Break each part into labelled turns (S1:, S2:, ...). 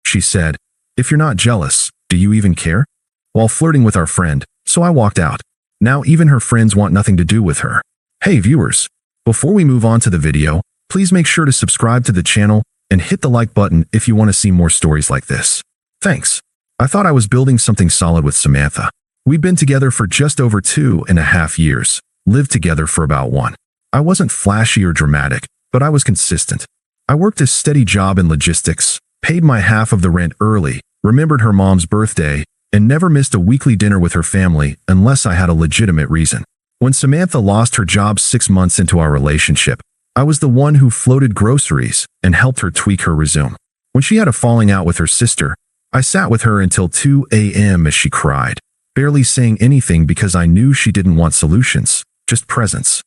S1: she said. "If you're not jealous, do you even care?" While flirting with our friend, so I walked out. Now even her friends want nothing to do with her. Hey viewers, before we move on to the video, please make sure to subscribe to the channel and hit the like button if you want to see more stories like this. Thanks. I thought I was building something solid with Samantha. We'd been together for just over 2.5 years, lived together for about 1. I wasn't flashy or dramatic, but I was consistent. I worked a steady job in logistics, paid my half of the rent early, remembered her mom's birthday, and never missed a weekly dinner with her family unless I had a legitimate reason. When Samantha lost her job 6 months into our relationship, I was the one who floated groceries and helped her tweak her resume. When she had a falling out with her sister, I sat with her until 2 a.m. as she cried, barely saying anything because I knew she didn't want solutions, just presence.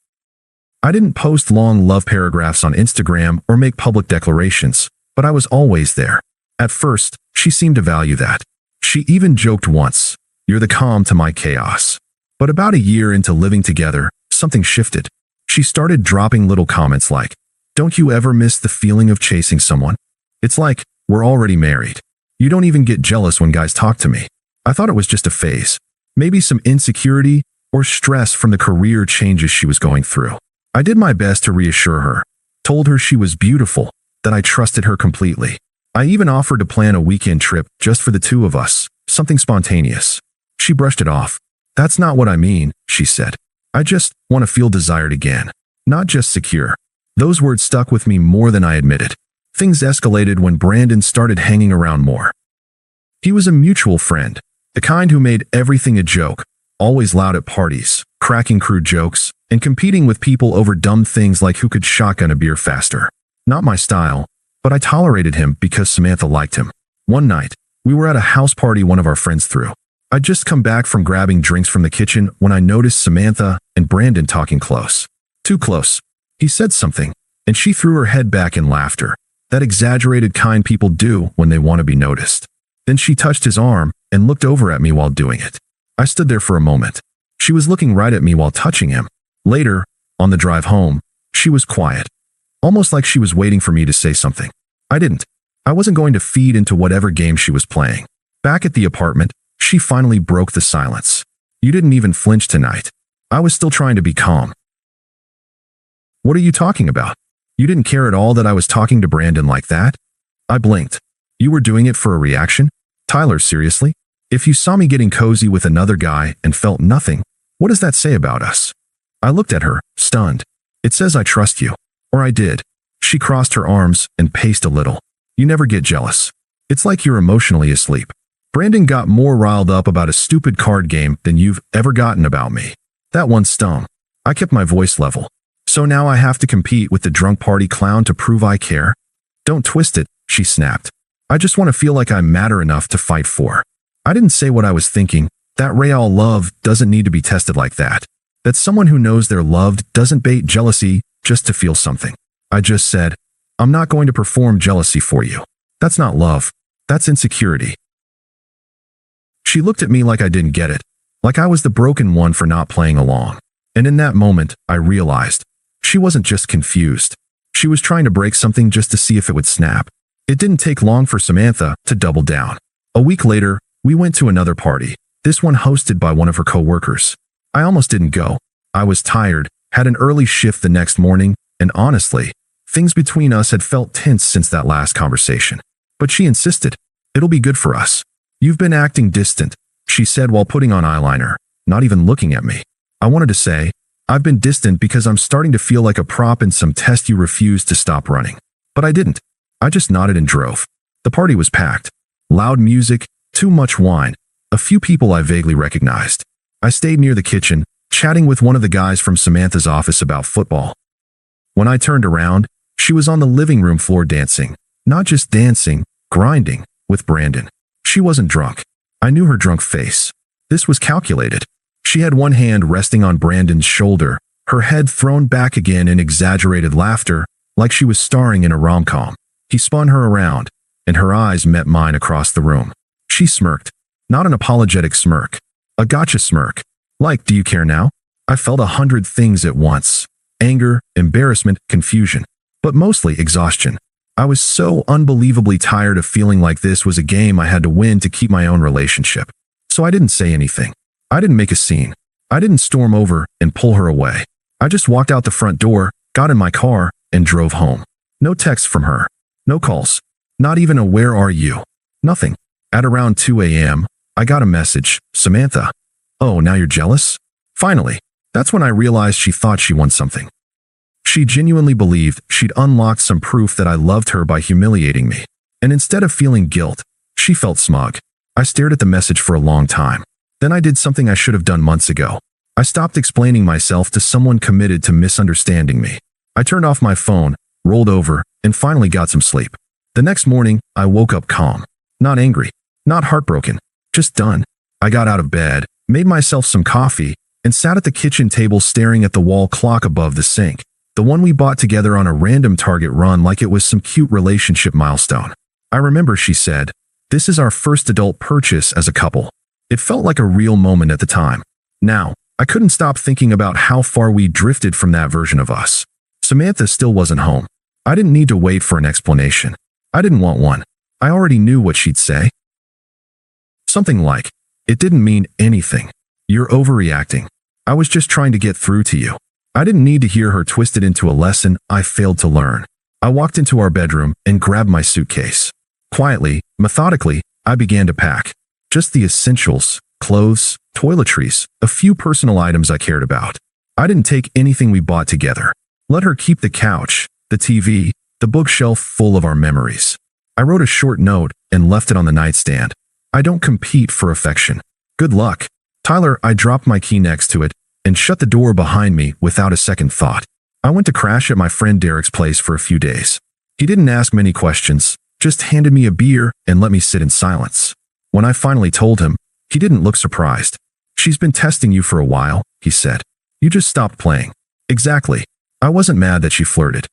S1: I didn't post long love paragraphs on Instagram or make public declarations, but I was always there. At first, she seemed to value that. She even joked once, "You're the calm to my chaos." But about a year into living together, something shifted. She started dropping little comments like, "Don't you ever miss the feeling of chasing someone? It's like, we're already married. You don't even get jealous when guys talk to me." I thought it was just a phase. Maybe some insecurity or stress from the career changes she was going through. I did my best to reassure her, told her she was beautiful, that I trusted her completely. I even offered to plan a weekend trip just for the two of us, something spontaneous. She brushed it off. "That's not what I mean," she said. "I just want to feel desired again, not just secure." Those words stuck with me more than I admitted. Things escalated when Brandon started hanging around more. He was a mutual friend, the kind who made everything a joke, always loud at parties, cracking crude jokes, and competing with people over dumb things like who could shotgun a beer faster. Not my style, but I tolerated him because Samantha liked him. One night, we were at a house party one of our friends threw. I'd just come back from grabbing drinks from the kitchen when I noticed Samantha and Brandon talking close. Too close. He said something, and she threw her head back in laughter, that exaggerated kind people do when they want to be noticed. Then she touched his arm and looked over at me while doing it. I stood there for a moment. She was looking right at me while touching him. Later, on the drive home, she was quiet, almost like she was waiting for me to say something. I didn't. I wasn't going to feed into whatever game she was playing. Back at the apartment, she finally broke the silence. "You didn't even flinch tonight." I was still trying to be calm. "What are you talking about? You didn't care at all that I was talking to Brandon like that?" I blinked. "You were doing it for a reaction? Tyler, seriously? If you saw me getting cozy with another guy and felt nothing, what does that say about us?" I looked at her, stunned. "It says I trust you. Or I did." She crossed her arms and paced a little. "You never get jealous. It's like you're emotionally asleep. Brandon got more riled up about a stupid card game than you've ever gotten about me." That one stung. I kept my voice level. "So now I have to compete with the drunk party clown to prove I care?" "Don't twist it," she snapped. "I just want to feel like I matter enough to fight for." I didn't say what I was thinking. That real love doesn't need to be tested like that. That someone who knows they're loved doesn't bait jealousy just to feel something. I just said, "I'm not going to perform jealousy for you. That's not love. That's insecurity." She looked at me like I didn't get it, like I was the broken one for not playing along. And in that moment, I realized she wasn't just confused. She was trying to break something just to see if it would snap. It didn't take long for Samantha to double down. A week later, we went to another party, this one hosted by one of her co-workers. I almost didn't go. I was tired, had an early shift the next morning, and honestly, things between us had felt tense since that last conversation. But she insisted. "It'll be good for us." "You've been acting distant," she said while putting on eyeliner, not even looking at me. I wanted to say, "I've been distant because I'm starting to feel like a prop in some test you refused to stop running." But I didn't. I just nodded and drove. The party was packed. Loud music, too much wine, a few people I vaguely recognized. I stayed near the kitchen, chatting with one of the guys from Samantha's office about football. When I turned around, she was on the living room floor dancing. Not just dancing, grinding, with Brandon. She wasn't drunk. I knew her drunk face. This was calculated. She had one hand resting on Brandon's shoulder, her head thrown back again in exaggerated laughter, like she was starring in a rom-com. He spun her around, and her eyes met mine across the room. She smirked. Not an apologetic smirk. A gotcha smirk. Like, "Do you care now?" I felt 100 things at once. Anger, embarrassment, confusion. But mostly exhaustion. I was so unbelievably tired of feeling like this was a game I had to win to keep my own relationship. So I didn't say anything. I didn't make a scene. I didn't storm over and pull her away. I just walked out the front door, got in my car, and drove home. No texts from her. No calls. Not even a "where are you?" Nothing. At around 2 a.m., I got a message. "Samantha. Oh, now you're jealous?" Finally. That's when I realized she thought she won something. She genuinely believed she'd unlocked some proof that I loved her by humiliating me. And instead of feeling guilt, she felt smug. I stared at the message for a long time. Then I did something I should have done months ago. I stopped explaining myself to someone committed to misunderstanding me. I turned off my phone, rolled over, and finally got some sleep. The next morning, I woke up calm. Not angry. Not heartbroken. Just done. I got out of bed, made myself some coffee, and sat at the kitchen table staring at the wall clock above the sink. The one we bought together on a random Target run like it was some cute relationship milestone. I remember she said, "This is our first adult purchase as a couple." It felt like a real moment at the time. Now, I couldn't stop thinking about how far we drifted from that version of us. Samantha still wasn't home. I didn't need to wait for an explanation. I didn't want one. I already knew what she'd say. Something like, "It didn't mean anything. You're overreacting. I was just trying to get through to you." I didn't need to hear her twist it into a lesson I failed to learn. I walked into our bedroom and grabbed my suitcase. Quietly, methodically, I began to pack. Just the essentials, clothes, toiletries, a few personal items I cared about. I didn't take anything we bought together. Let her keep the couch, the TV, the bookshelf full of our memories. I wrote a short note and left it on the nightstand. "I don't compete for affection. Good luck, Tyler." I dropped my key next to it and shut the door behind me without a second thought. I went to crash at my friend Derek's place for a few days. He didn't ask many questions, just handed me a beer and let me sit in silence. When I finally told him, he didn't look surprised. "She's been testing you for a while," he said. "You just stopped playing." Exactly. I wasn't mad that she flirted.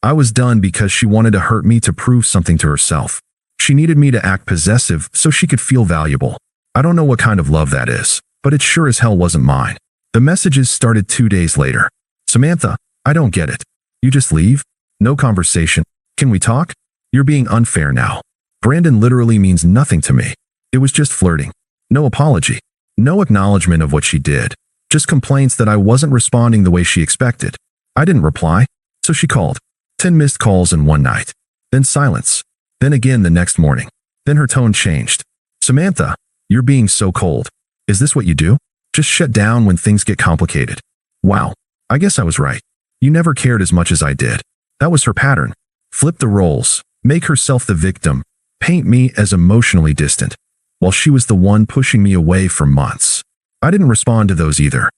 S1: I was done because she wanted to hurt me to prove something to herself. She needed me to act possessive so she could feel valuable. I don't know what kind of love that is, but it sure as hell wasn't mine. The messages started 2 days later. "Samantha, I don't get it. You just leave? No conversation. Can we talk? You're being unfair now. Brandon literally means nothing to me." It was just flirting. No apology. No acknowledgement of what she did. Just complaints that I wasn't responding the way she expected. I didn't reply, so she called. 10 missed calls in one night. Then silence. Then again the next morning. Then her tone changed. "Samantha, you're being so cold. Is this what you do? Just shut down when things get complicated." Wow. I guess I was right. You never cared as much as I did. That was her pattern. Flip the roles. Make herself the victim. Paint me as emotionally distant, while she was the one pushing me away for months. I didn't respond to those either.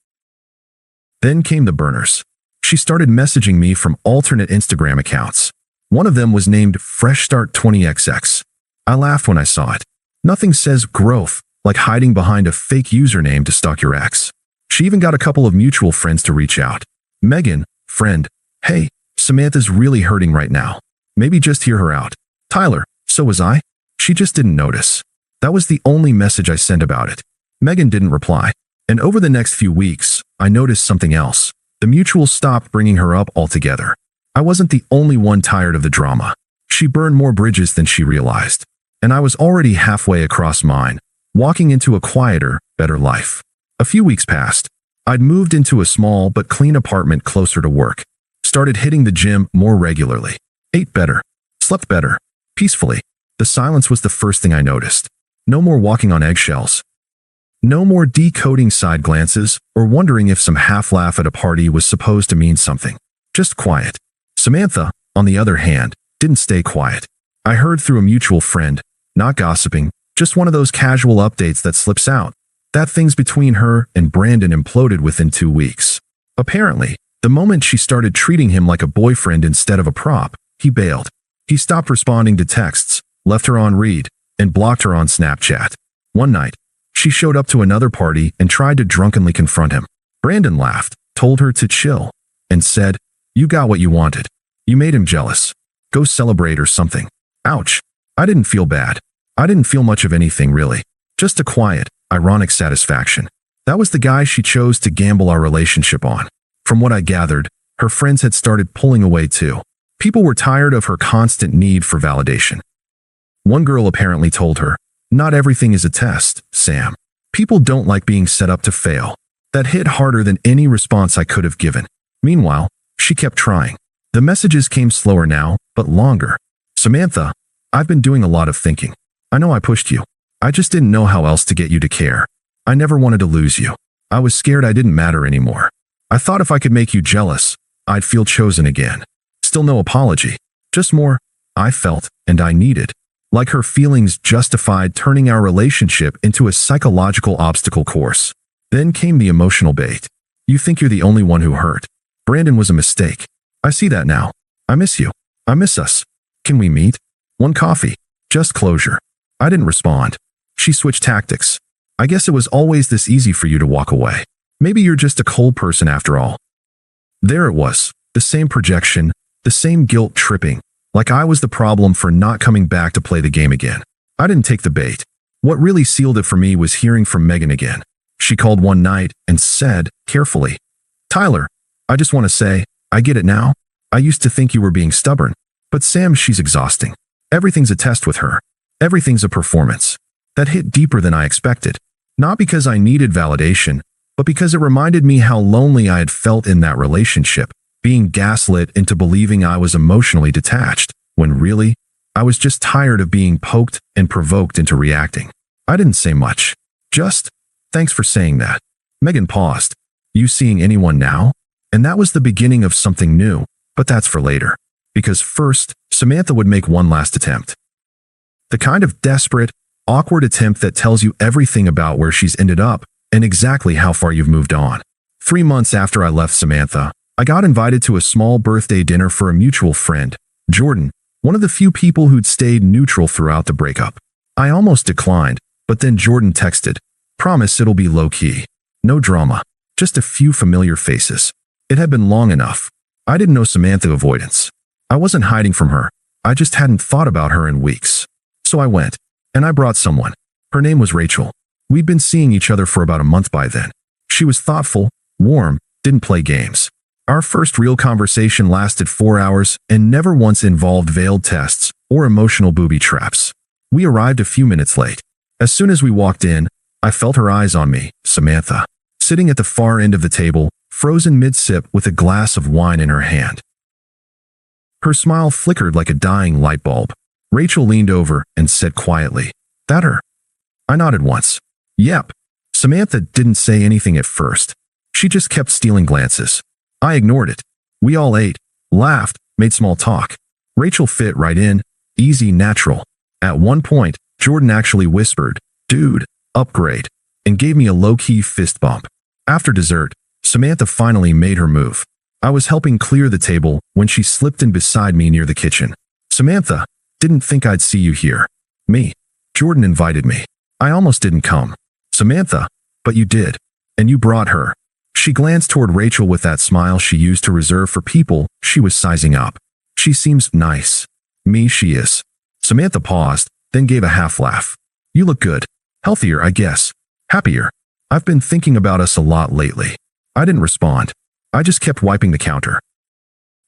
S1: Then came the burners. She started messaging me from alternate Instagram accounts. One of them was named Fresh Start 20XX. I laughed when I saw it. Nothing says growth like hiding behind a fake username to stalk your ex. She even got a couple of mutual friends to reach out. Megan, friend, "Hey, Samantha's really hurting right now. Maybe just hear her out." Tyler, "So was I." She just didn't notice. That was the only message I sent about it. Megan didn't reply. And over the next few weeks, I noticed something else. The mutuals stopped bringing her up altogether. I wasn't the only one tired of the drama. She burned more bridges than she realized. And I was already halfway across mine, walking into a quieter, better life. A few weeks passed. I'd moved into a small but clean apartment closer to work. Started hitting the gym more regularly. Ate better. Slept better. Peacefully. The silence was the first thing I noticed. No more walking on eggshells. No more decoding side glances or wondering if some half-laugh at a party was supposed to mean something. Just quiet. Samantha, on the other hand, didn't stay quiet. I heard through a mutual friend, not gossiping, just one of those casual updates that slips out, that things between her and Brandon imploded within 2 weeks. Apparently, the moment she started treating him like a boyfriend instead of a prop, he bailed. He stopped responding to texts, left her on read, and blocked her on Snapchat. One night, she showed up to another party and tried to drunkenly confront him. Brandon laughed, told her to chill, and said, "You got what you wanted. You made him jealous. Go celebrate or something." Ouch. I didn't feel bad. I didn't feel much of anything really. Just a quiet, ironic satisfaction. That was the guy she chose to gamble our relationship on. From what I gathered, her friends had started pulling away too. People were tired of her constant need for validation. One girl apparently told her, "Not everything is a test, Sam. People don't like being set up to fail." That hit harder than any response I could have given. Meanwhile, she kept trying. The messages came slower now, but longer. "Samantha, I've been doing a lot of thinking. I know I pushed you. I just didn't know how else to get you to care. I never wanted to lose you. I was scared I didn't matter anymore. I thought if I could make you jealous, I'd feel chosen again." Still no apology. Just more, "I felt and I needed." Like her feelings justified turning our relationship into a psychological obstacle course. Then came the emotional bait. "You think you're the only one who hurt. Brandon was a mistake. I see that now. I miss you. I miss us. Can we meet? One coffee. Just closure." I didn't respond. She switched tactics. "I guess it was always this easy for you to walk away. Maybe you're just a cold person after all." There it was, the same projection, the same guilt tripping, like I was the problem for not coming back to play the game again. I didn't take the bait. What really sealed it for me was hearing from Megan again. She called one night and said, carefully, "Tyler, I just want to say, I get it now. I used to think you were being stubborn. But Sam, she's exhausting. Everything's a test with her. Everything's a performance." That hit deeper than I expected. Not because I needed validation, but because it reminded me how lonely I had felt in that relationship, being gaslit into believing I was emotionally detached, when really, I was just tired of being poked and provoked into reacting. I didn't say much. Just, "Thanks for saying that." Megan paused. "You seeing anyone now?" And that was the beginning of something new, but that's for later. Because first, Samantha would make one last attempt. The kind of desperate, awkward attempt that tells you everything about where she's ended up and exactly how far you've moved on. 3 months after I left Samantha, I got invited to a small birthday dinner for a mutual friend, Jordan, one of the few people who'd stayed neutral throughout the breakup. I almost declined, but then Jordan texted, "Promise it'll be low-key. No drama. Just a few familiar faces." It had been long enough. I didn't know Samantha avoidance. I wasn't hiding from her. I just hadn't thought about her in weeks. So I went, and I brought someone. Her name was Rachel. We'd been seeing each other for about a month by then. She was thoughtful, warm, didn't play games. Our first real conversation lasted 4 hours and never once involved veiled tests or emotional booby traps. We arrived a few minutes late. As soon as we walked in, I felt her eyes on me, Samantha, sitting at the far end of the table, frozen mid-sip with a glass of wine in her hand. Her smile flickered like a dying light bulb. Rachel leaned over and said quietly, "That her?" I nodded once. "Yep." Samantha didn't say anything at first. She just kept stealing glances. I ignored it. We all ate, laughed, made small talk. Rachel fit right in, easy, natural. At one point, Jordan actually whispered, "Dude, upgrade," and gave me a low-key fist bump. After dessert, Samantha finally made her move. I was helping clear the table when she slipped in beside me near the kitchen. "Samantha, didn't think I'd see you here." "Me. Jordan invited me. I almost didn't come." "Samantha, but you did. And you brought her." She glanced toward Rachel with that smile she used to reserve for people she was sizing up. "She seems nice." "Me, she is." Samantha paused, then gave a half laugh. "You look good. Healthier, I guess. Happier. I've been thinking about us a lot lately." I didn't respond. I just kept wiping the counter.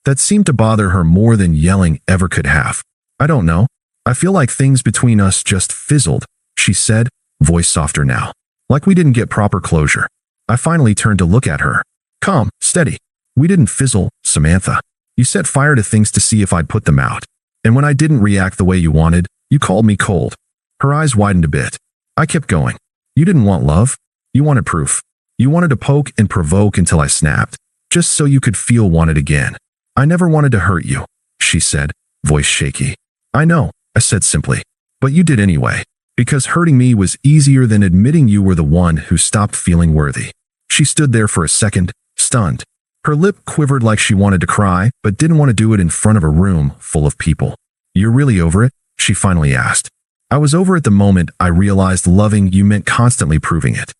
S1: That seemed to bother her more than yelling ever could have. "I don't know. I feel like things between us just fizzled," she said, voice softer now. Like we didn't get proper closure. I finally turned to look at her. "Calm, steady. We didn't fizzle, Samantha. You set fire to things to see if I'd put them out. And when I didn't react the way you wanted, you called me cold." Her eyes widened a bit. I kept going. "You didn't want love. You wanted proof. You wanted to poke and provoke until I snapped, just so you could feel wanted again." "I never wanted to hurt you," she said, voice shaky. "I know," I said simply. "But you did anyway. Because hurting me was easier than admitting you were the one who stopped feeling worthy." She stood there for a second, stunned. Her lip quivered like she wanted to cry, but didn't want to do it in front of a room full of people. "You're really over it?" she finally asked. I was over it the moment I realized loving you meant constantly proving it.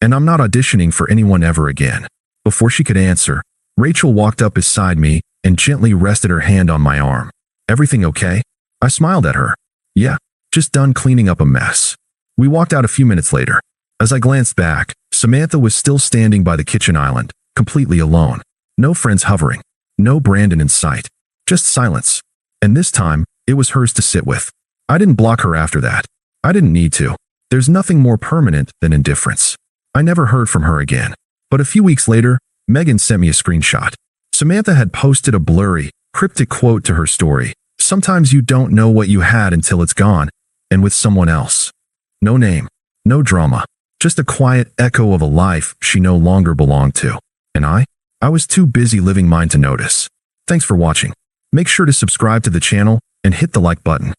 S1: "And I'm not auditioning for anyone ever again." Before she could answer, Rachel walked up beside me and gently rested her hand on my arm. "Everything okay?" I smiled at her. "Yeah. Just done cleaning up a mess." We walked out a few minutes later. As I glanced back, Samantha was still standing by the kitchen island, completely alone. No friends hovering. No Brandon in sight. Just silence. And this time, it was hers to sit with. I didn't block her after that. I didn't need to. There's nothing more permanent than indifference. I never heard from her again. But a few weeks later, Megan sent me a screenshot. Samantha had posted a blurry, cryptic quote to her story. Sometimes you don't know what you had until it's gone, and with someone else. No name, no drama, just a quiet echo of a life she no longer belonged to. And I was too busy living mine to notice. Thanks for watching. Make sure to subscribe to the channel and hit the like button.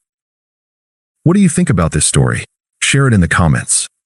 S1: What do you think about this story? Share it in the comments.